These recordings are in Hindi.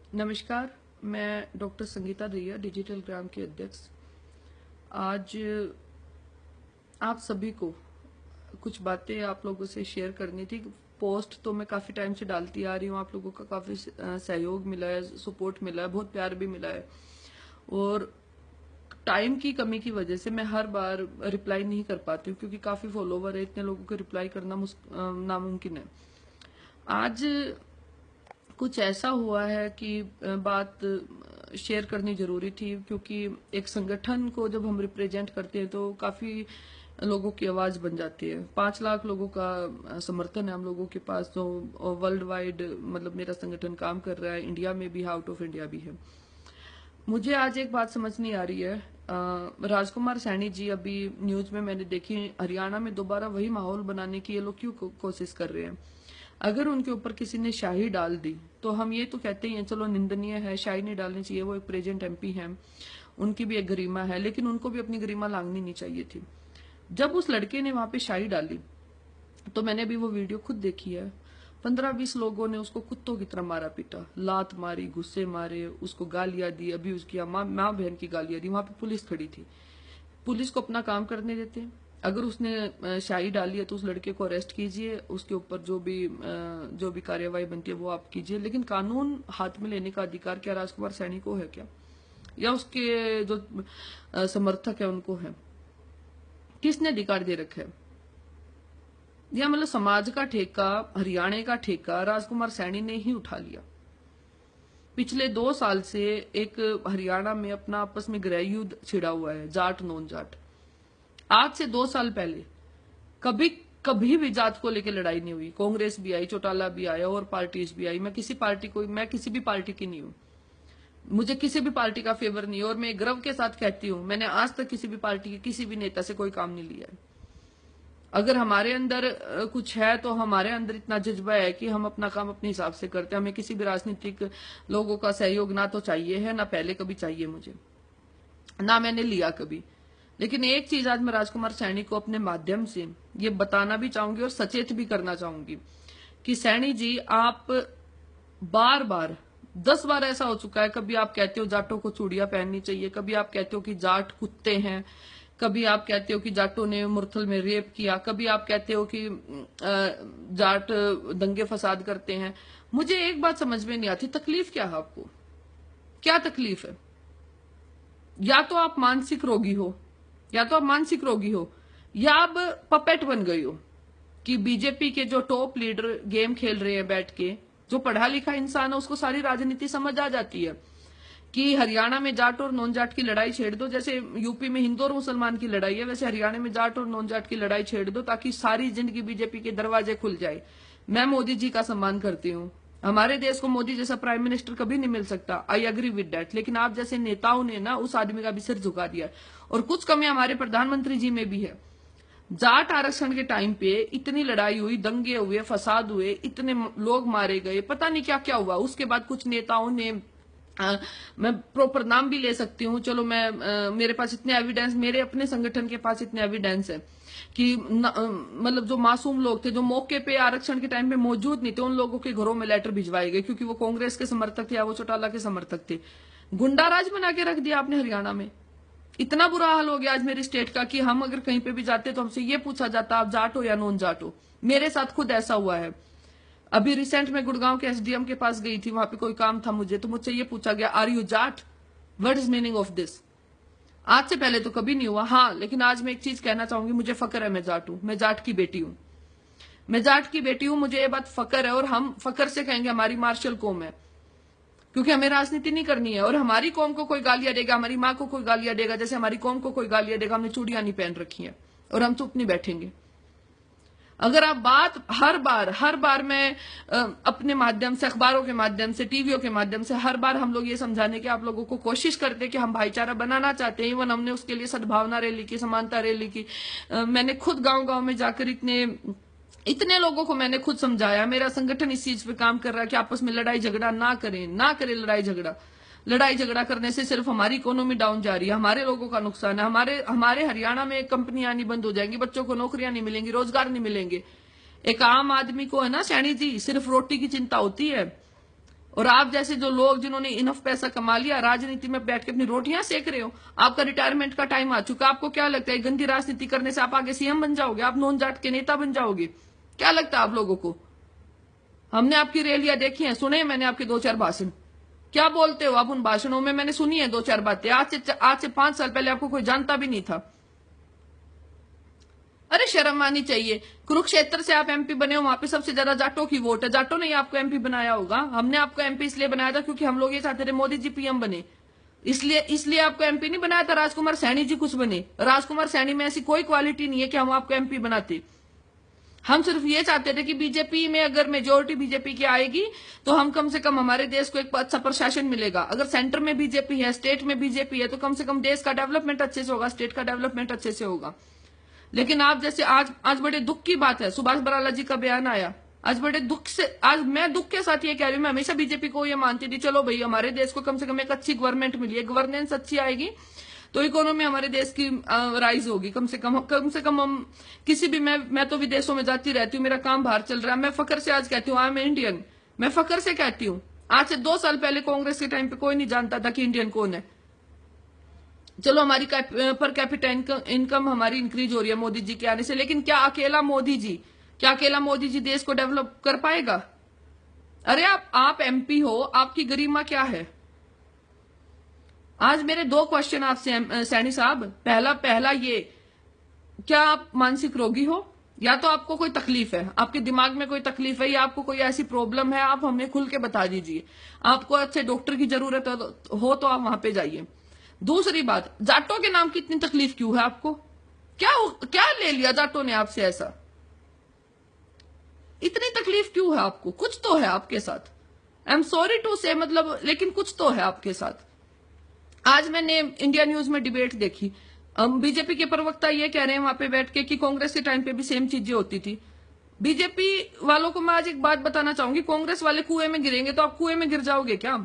नमस्कार। मैं डॉक्टर संगीता दहिया, डिजिटल ग्राम के अध्यक्ष। आज आप सभी को कुछ बातें आप लोगों से शेयर करनी थी। पोस्ट तो मैं काफी टाइम से डालती आ रही हूँ, आप लोगों का काफी सहयोग मिला है, सपोर्ट मिला है, बहुत प्यार भी मिला है। और टाइम की कमी की वजह से मैं हर बार रिप्लाई नहीं कर पाती हूँ, क्योंकि काफी फॉलोवर है, इतने लोगों को रिप्लाई करना नामुमकिन है। आज कुछ ऐसा हुआ है कि बात शेयर करनी जरूरी थी, क्योंकि एक संगठन को जब हम रिप्रेजेंट करते हैं तो काफी लोगों की आवाज बन जाती है। 5 लाख लोगों का समर्थन है हम लोगों के पास, जो वर्ल्ड वाइड मतलब मेरा संगठन काम कर रहा है, इंडिया में भी, आउट ऑफ इंडिया भी है। मुझे आज एक बात समझ नहीं आ रही है। राजकुमार सैनी जी, अभी न्यूज में मैंने देखी, हरियाणा में दोबारा वही माहौल बनाने की ये लोग क्यों कोशिश कर रहे हैं। अगर उनके ऊपर किसी ने शाही डाल दी तो हम ये तो कहते ही हैं चलो निंदनीय है, शाही नहीं डालनी चाहिए, वो एक प्रेजेंट एमपी है, उनकी भी एक गरिमा है, लेकिन उनको भी अपनी गरिमा लांघनी नहीं चाहिए थी। जब उस लड़के ने वहां पे शाही डाली तो मैंने भी वो वीडियो खुद देखी है। 15-20 लोगों ने उसको कुत्तों की तरह मारा पीटा, लात मारी, गुस्से मारे, उसको गालियां दी, अभी उसकी माँ बहन की गालियां दी। वहां पे पुलिस खड़ी थी, पुलिस को अपना काम करने देते हैं। अगर उसने शाही डाली है तो उस लड़के को अरेस्ट कीजिए, उसके ऊपर जो भी कार्यवाही बनती है वो आप कीजिए, लेकिन कानून हाथ में लेने का अधिकार क्या राजकुमार सैनी को है क्या, या उसके जो समर्थक है उनको है? किसने अधिकार दे रखा है? या मतलब समाज का ठेका, हरियाणा का ठेका राजकुमार सैनी ने ही उठा लिया। पिछले 2 साल से एक हरियाणा में अपना आपस में गृह युद्ध छिड़ा हुआ है, जाट नॉन जाट। आज से 2 साल पहले कभी कभी भी जात को लेकर लड़ाई नहीं हुई। कांग्रेस भी आई, चौटाला भी आया, और पार्टीज भी आई। मैं किसी भी पार्टी की नहीं हूं, मुझे किसी भी पार्टी का फेवर नहीं है, और मैं गर्व के साथ कहती हूं मैंने आज तक किसी भी पार्टी के किसी भी नेता से कोई काम नहीं लिया है। अगर हमारे अंदर कुछ है तो हमारे अंदर इतना जज्बा है कि हम अपना काम अपने हिसाब से करते हैं। हमें किसी भी राजनीतिक लोगों का सहयोग ना तो चाहिए है, ना पहले कभी चाहिए मुझे, ना मैंने लिया कभी। लेकिन एक चीज आज मैं राजकुमार सैनी को अपने माध्यम से ये बताना भी चाहूंगी और सचेत भी करना चाहूंगी कि सैनी जी, आप बार बार 10 बार ऐसा हो चुका है, कभी आप कहते हो जाटों को चूड़ियां पहननी चाहिए, कभी आप कहते हो कि जाट कुत्ते हैं, कभी आप कहते हो कि जाटों ने मुरथल में रेप किया, कभी आप कहते हो कि जाट दंगे फसाद करते हैं। मुझे एक बात समझ में नहीं आती, तकलीफ क्या है आपको? क्या तकलीफ है? या तो आप मानसिक रोगी हो, या आप पपेट बन गई हो कि बीजेपी के जो टॉप लीडर गेम खेल रहे हैं बैठ के। जो पढ़ा लिखा इंसान है उसको सारी राजनीति समझ आ जाती है कि हरियाणा में जाट और नॉन जाट की लड़ाई छेड़ दो, जैसे यूपी में हिंदू और मुसलमान की लड़ाई है, वैसे हरियाणा में जाट और नॉन जाट की लड़ाई छेड़ दो, ताकि सारी जिंदगी बीजेपी के दरवाजे खुल जाए। मैं मोदी जी का सम्मान करती हूँ, हमारे देश को मोदी जैसा प्राइम मिनिस्टर कभी नहीं मिल सकता, आई एग्री विद डैट, लेकिन आप जैसे नेताओं ने ना उस आदमी का भी सिर झुका दिया। और कुछ कमियां हमारे प्रधानमंत्री जी में भी है। जाट आरक्षण के टाइम पे इतनी लड़ाई हुई, दंगे हुए, फसाद हुए, इतने लोग मारे गए, पता नहीं क्या क्या हुआ। उसके बाद कुछ नेताओं ने मैं प्रॉपर नाम भी ले सकती हूँ, चलो मेरे पास इतने एविडेंस, मेरे अपने संगठन के पास इतने एविडेंस है कि मतलब जो मासूम लोग थे, जो मौके पे आरक्षण के टाइम पे मौजूद नहीं थे, उन लोगों के घरों में लेटर भिजवाए गए, क्योंकि वो कांग्रेस के समर्थक थे या वो चौटाला के समर्थक थे। गुंडा राज बना के रख दिया आपने हरियाणा में। इतना बुरा हाल हो गया आज मेरी स्टेट का कि हम अगर कहीं पे भी जाते तो हमसे ये पूछा जाता आप जाट हो या नॉन जाट हो। मेरे साथ खुद ऐसा हुआ है। अभी रिसेंट में गुड़गांव के एसडीएम के पास गई थी, वहां पे कोई काम था मुझे, तो मुझसे ये पूछा गया are you Jat, what is meaning of this. आज से पहले तो कभी नहीं हुआ। हाँ, लेकिन आज मैं एक चीज कहना चाहूंगी, मुझे फक्र है, मैं जाट हूं, मैं जाट की बेटी हूं, मुझे ये बात फक्र है, और हम फक्र से कहेंगे हमारी मार्शल कौम है, क्योंकि हमें राजनीति नहीं करनी है। और हमारी कौम को कोई गालियां देगा, हमारी माँ को कोई गालियां देगा, जैसे हमारी कौम को कोई गालियां देगा, हमने चूड़ियां नहीं पहन रखी है और हम चुप नहीं बैठेंगे। अगर आप हर बार मैं अपने माध्यम से, अखबारों के माध्यम से, टीवियों के माध्यम से, हर बार हम लोग ये समझाने की आप लोगों को कोशिश करते हैं कि हम भाईचारा बनाना चाहते हैं। इवन हमने उसके लिए सद्भावना रैली की, समानता रैली की। मैंने खुद गांव-गांव में जाकर इतने लोगों को मैंने खुद समझाया। मेरा संगठन इस चीज पे काम कर रहा है कि आपस में लड़ाई झगड़ा ना करें लड़ाई झगड़ा करने से सिर्फ हमारी इकोनॉमी डाउन जा रही है, हमारे लोगों का नुकसान है। हमारे हरियाणा में कंपनियां नहीं बंद हो जाएंगी, बच्चों को नौकरियां नहीं मिलेंगी, रोजगार नहीं मिलेंगे। एक आम आदमी को है ना सैनी जी, सिर्फ रोटी की चिंता होती है, और आप जैसे जो लोग जिन्होंने इनफ पैसा कमा लिया, राजनीति में बैठ के अपनी रोटियां सेक रहे हो, आपका रिटायरमेंट का टाइम आ चुका, आपको क्या लगता है गंदी राजनीति करने से आप आगे सीएम बन जाओगे, आप नॉन जाट के नेता बन जाओगे? क्या लगता है आप लोगों को? हमने आपकी रैलियां देखी हैं, सुने मैंने आपके 2-4 भाषण। क्या बोलते हो आप उन भाषणों में? मैंने सुनी है 2-4 बातें। आज से 5 साल पहले आपको कोई जानता भी नहीं था। अरे शर्म आनी चाहिए। कुरुक्षेत्र से आप एमपी बने हो, वहां पे सबसे ज्यादा जाटों की वोट है। जाटों ने ही आपको एमपी बनाया होगा। हमने आपको एमपी इसलिए बनाया था क्योंकि हम लोग ये चाहते थे मोदी जी पीएम बने, इसलिए आपको एमपी नहीं बनाया था। राजकुमार सैनी जी कुछ बने। राजकुमार सैनी में ऐसी कोई क्वालिटी नहीं है कि हम आपको एमपी बनाते। हम सिर्फ ये चाहते थे कि बीजेपी में अगर मेजोरिटी बीजेपी की आएगी तो हम कम से कम हमारे देश को एक अच्छा प्रशासन मिलेगा। अगर सेंटर में बीजेपी है, स्टेट में बीजेपी है, तो कम से कम देश का डेवलपमेंट अच्छे से होगा, स्टेट का डेवलपमेंट अच्छे से होगा। लेकिन आप जैसे आज बड़े दुख की बात है, सुभाष बराला जी का बयान आया। आज बड़े दुख से, आज मैं दुख के साथ ये कह रही हूँ, मैं हमेशा बीजेपी को ये मानती थी, चलो भाई हमारे देश को कम से कम एक अच्छी गवर्नमेंट मिली है, गवर्नेंस अच्छी आएगी तो इकोनॉमी हमारे देश की राइज होगी। कम से कम हम किसी भी, मैं तो विदेशों में जाती रहती हूँ, मेरा काम बाहर चल रहा है, मैं फखर से आज कहती हूँ आई एम इंडियन। मैं फखर से कहती हूँ। आज से 2 साल पहले कांग्रेस के टाइम पे कोई नहीं जानता था कि इंडियन कौन है। चलो हमारी पर कैपिटा इनकम हमारी इंक्रीज हो रही है मोदी जी के आने से, लेकिन क्या अकेला मोदी जी देश को डेवलप कर पाएगा? अरे आप एमपी हो, आपकी गरिमा क्या है? आज मेरे 2 क्वेश्चन आपसे सैनी साहब। पहला ये, क्या आप मानसिक रोगी हो? या तो आपको कोई तकलीफ है, आपके दिमाग में कोई तकलीफ है, या आपको कोई ऐसी प्रॉब्लम है, आप हमें खुल के बता दीजिए। आपको अच्छे डॉक्टर की जरूरत हो तो आप वहां पे जाइए। दूसरी बात, जाटों के नाम की इतनी तकलीफ क्यों है आपको? क्या ले लिया जाटों ने आपसे ऐसा? इतनी तकलीफ क्यों है आपको? कुछ तो है आपके साथ। आई एम सॉरी टू से, मतलब, लेकिन कुछ तो है आपके साथ। आज मैंने इंडिया न्यूज में डिबेट देखी। बीजेपी के प्रवक्ता ये कह रहे हैं वहां पे बैठ के कि कांग्रेस के टाइम पे भी सेम चीजें होती थी। बीजेपी वालों को मैं आज एक बात बताना चाहूंगी, कांग्रेस वाले कुएं में गिरेंगे तो आप कुएं में गिर जाओगे क्या?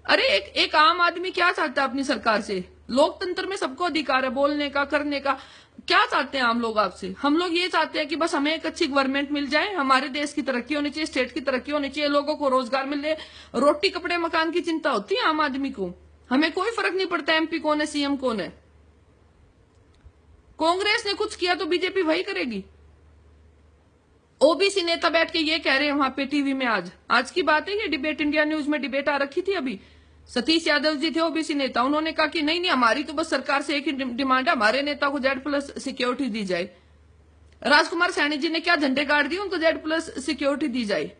अरे एक आम आदमी क्या चाहता है अपनी सरकार से? लोकतंत्र में सबको अधिकार है बोलने का, करने का। क्या चाहते हैं हम लोग आपसे? हम लोग ये चाहते हैं कि बस हमें एक अच्छी गवर्नमेंट मिल जाए, हमारे देश की तरक्की होनी चाहिए, स्टेट की तरक्की होनी चाहिए, लोगों को रोजगार मिल जाए। रोटी कपड़े मकान की चिंता होती है आम आदमी को। हमें कोई फर्क नहीं पड़ता एमपी कौन है, सीएम कौन है। कांग्रेस ने कुछ किया तो बीजेपी वही करेगी। ओबीसी नेता बैठ के ये कह रहे हैं वहां पे टीवी में। आज की बात है, ये डिबेट इंडिया न्यूज में डिबेट आ रखी थी अभी। सतीश यादव जी थे ओबीसी नेता, उन्होंने कहा कि नहीं हमारी तो बस सरकार से एक ही डिमांड है, हमारे नेता को Z+ सिक्योरिटी दी जाए। राजकुमार सैनी जी ने क्या झंडे गाड़ दिए उनको Z+ सिक्योरिटी दी जाए?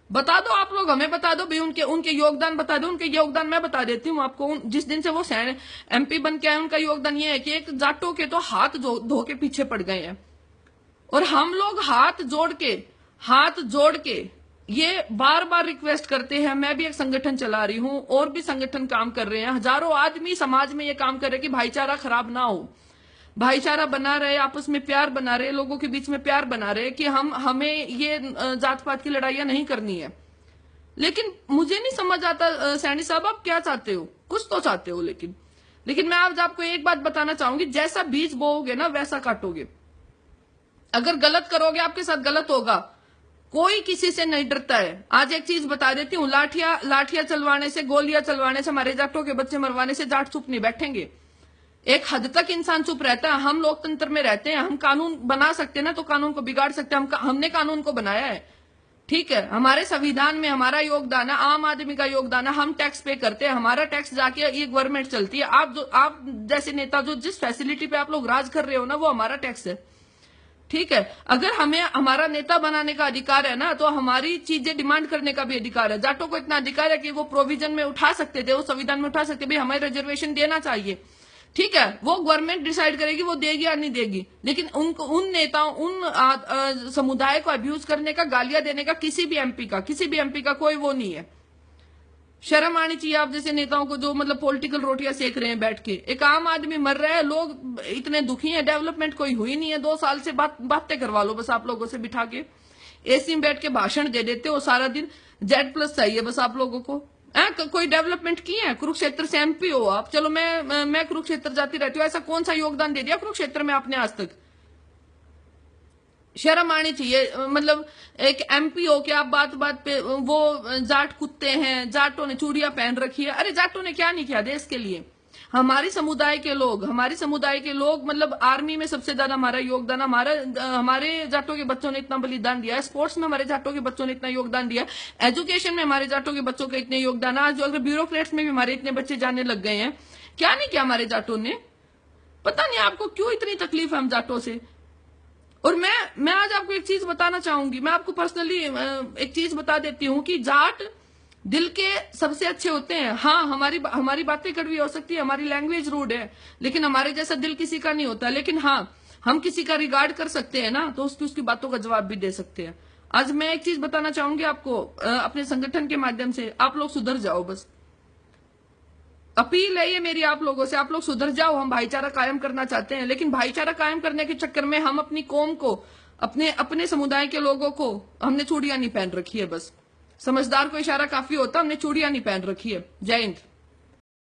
बता दो आप लोग, हमें बता दो भाई, उनके योगदान बता दो। उनके योगदान मैं बता देती हूँ आपको। जिस दिन से वो एमपी बन के आए, उनका योगदान ये है कि एक जाटों के तो हाथ धो के पीछे पड़ गए हैं, और हम लोग हाथ जोड़ के ये बार बार रिक्वेस्ट करते हैं। मैं भी एक संगठन चला रही हूं, और भी संगठन काम कर रहे हैं, हजारों आदमी समाज में ये काम कर रहे हैं कि भाईचारा खराब ना हो, भाईचारा बना रहे, आपस में प्यार बना रहे, लोगों के बीच में प्यार बना रहे, कि हमें ये जात पात की लड़ाइयां नहीं करनी है। लेकिन मुझे नहीं समझ आता सैनी साहब, आप क्या चाहते हो? कुछ तो चाहते हो, लेकिन मैं आज आपको एक बात बताना चाहूंगी, जैसा बीज बोओगे ना वैसा काटोगे। अगर गलत करोगे आपके साथ गलत होगा। कोई किसी से नहीं डरता है। आज एक चीज बता देती हूँ, लाठियां चलवाने से, गोलियां चलवाने से, हमारे जाटों के बच्चे मरवाने से जाट चुप नहीं बैठेंगे। एक हद तक इंसान चुप रहता है। हम लोकतंत्र में रहते हैं, हम कानून बना सकते हैं ना, तो कानून को बिगाड़ सकते हैं। हमने कानून को बनाया है, ठीक है, हमारे संविधान में हमारा योगदान है, आम आदमी का योगदान है, हम टैक्स पे करते हैं, हमारा टैक्स जाके ये गवर्नमेंट चलती है। आप जैसे नेता जो जिस फैसिलिटी पे आप लोग राज कर रहे हो ना, वो हमारा टैक्स है, ठीक है। अगर हमें हमारा नेता बनाने का अधिकार है ना, तो हमारी चीजें डिमांड करने का भी अधिकार है। जाटों को इतना अधिकार है कि वो प्रोविजन में उठा सकते थे, वो संविधान में उठा सकते, भाई हमें रिजर्वेशन देना चाहिए, ठीक है। वो गवर्नमेंट डिसाइड करेगी वो देगी या नहीं देगी, लेकिन उन नेताओं, उन समुदाय को अब्यूज करने का, गालियां देने का किसी भी एमपी का कोई वो नहीं है। शर्म आनी चाहिए आप जैसे नेताओं को, जो मतलब पॉलिटिकल रोटियां सेक रहे हैं बैठ के। एक आम आदमी मर रहा है, लोग इतने दुखी हैं, डेवलपमेंट कोई हुई नहीं है। 2 साल से बातें करवा लो बस आप लोगों से बिठा के, एसी में बैठ के भाषण दे देते हो सारा दिन। Z+ चाहिए बस आप लोगों को। कोई डेवलपमेंट की है? कुरुक्षेत्र से एमपी हो आप, चलो मैं कुरुक्षेत्र जाती रहती हूँ, ऐसा कौन सा योगदान दे दिया कुरुक्षेत्र में आपने आज तक? शर्म आनी चाहिए। मतलब एक एमपी हो के आप बात बात पे वो जाट कुत्ते हैं, जाटों ने चूड़ियां पहन रखी है। अरे जाटों ने क्या नहीं किया देश के लिए। हमारे समुदाय के लोग मतलब आर्मी में सबसे ज्यादा हमारा योगदान, हमारे जाटों के बच्चों ने इतना बलिदान दिया है, स्पोर्ट्स में हमारे जाटों के बच्चों ने इतना योगदान दिया, एजुकेशन में हमारे जाटों के बच्चों का इतने योगदान, आज अगर ब्यूरोक्रेट्स में भी हमारे इतने बच्चे जाने लग गए हैं। क्या नहीं किया हमारे जाटों ने। पता नहीं आपको क्यों इतनी तकलीफ है हम जाटों से। और मैं आज आपको एक चीज बताना चाहूंगी, मैं आपको पर्सनली एक चीज बता देती हूँ कि जाट दिल के सबसे अच्छे होते हैं। हाँ, हमारी बातें कड़वी हो सकती है, हमारी लैंग्वेज रूड है, लेकिन हमारे जैसा दिल किसी का नहीं होता। लेकिन हाँ, हम किसी का रिगार्ड कर सकते हैं ना, तो उसकी बातों का जवाब भी दे सकते हैं। आज मैं एक चीज बताना चाहूंगी आपको, अपने संगठन के माध्यम से, आप लोग सुधर जाओ। बस अपील है ये मेरी आप लोगों से, आप लोग सुधर जाओ। हम भाईचारा कायम करना चाहते हैं, लेकिन भाईचारा कायम करने के चक्कर में हम अपनी कौम को, अपने समुदाय के लोगों को, हमने चूड़ियां नहीं पहन रखी है। बस समझदार को इशारा काफी होता, हमने चूड़ियां नहीं पहन रखी है। जय हिंद।